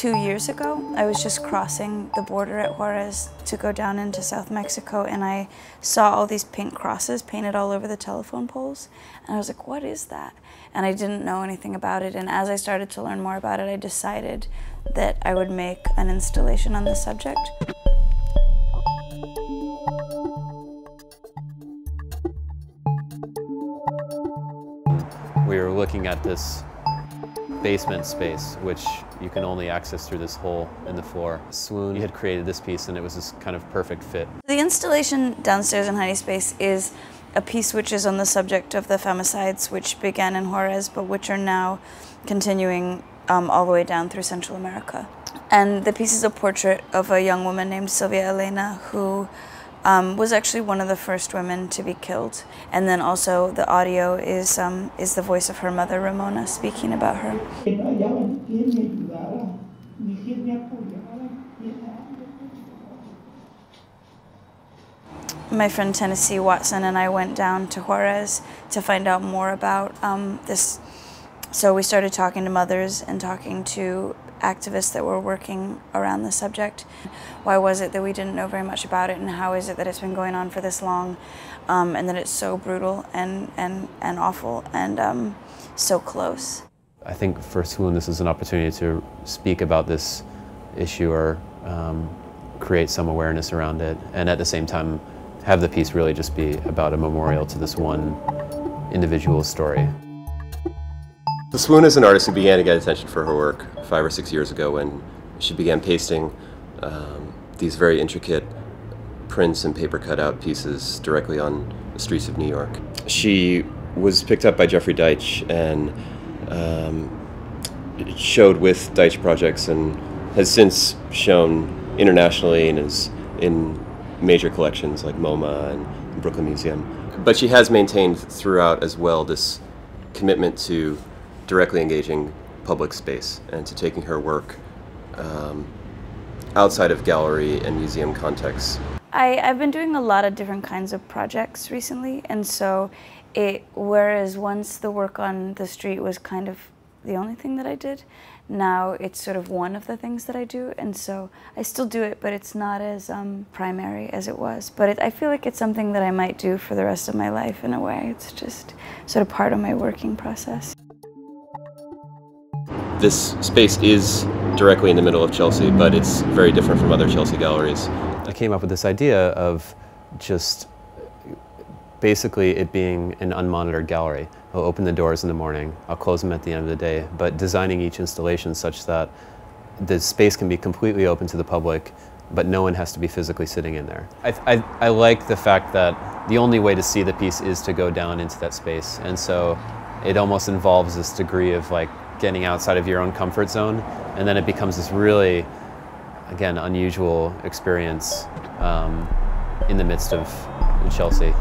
2 years ago, I was just crossing the border at Juarez to go down into South Mexico, and I saw all these pink crosses painted all over the telephone poles, and I was like, what is that? And I didn't know anything about it, and as I started to learn more about it, I decided that I would make an installation on the subject. We were looking at this basement space, which you can only access through this hole in the floor. Swoon had created this piece, and it was this kind of perfect fit. The installation downstairs in Honeyspace is a piece which is on the subject of the femicides, which began in Juarez, but which are now continuing all the way down through Central America. And the piece is a portrait of a young woman named Silvia Elena, who was actually one of the first women to be killed. And then also the audio is the voice of her mother, Ramona, speaking about her. My friend Tennessee Watson and I went down to Juarez to find out more about this. So we started talking to mothers and talking to activists that were working around the subject. Why was it that we didn't know very much about it, and how is it that it's been going on for this long, and that it's so brutal and awful and so close? I think for Swoon this is an opportunity to speak about this issue or create some awareness around it, and at the same time have the piece really just be about a memorial to this one individual story. Swoon is an artist who began to get attention for her work 5 or 6 years ago when she began pasting these very intricate prints and paper cutout pieces directly on the streets of New York. She was picked up by Jeffrey Deitch and showed with Deitch Projects and has since shown internationally and is in major collections like MoMA and Brooklyn Museum. But she has maintained throughout as well this commitment to directly engaging public space and to taking her work outside of gallery and museum contexts. I've been doing a lot of different kinds of projects recently, and so whereas once the work on the street was kind of the only thing that I did, now it's sort of one of the things that I do, and so I still do it, but it's not as primary as it was. But I feel like it's something that I might do for the rest of my life in a way. It's just sort of part of my working process. This space is directly in the middle of Chelsea, but it's very different from other Chelsea galleries. I came up with this idea of just basically it being an unmonitored gallery. I'll open the doors in the morning, I'll close them at the end of the day, but designing each installation such that the space can be completely open to the public, but no one has to be physically sitting in there. I like the fact that the only way to see the piece is to go down into that space, and so it almost involves this degree of like getting outside of your own comfort zone, and then it becomes this really, again, unusual experience in the midst of Chelsea.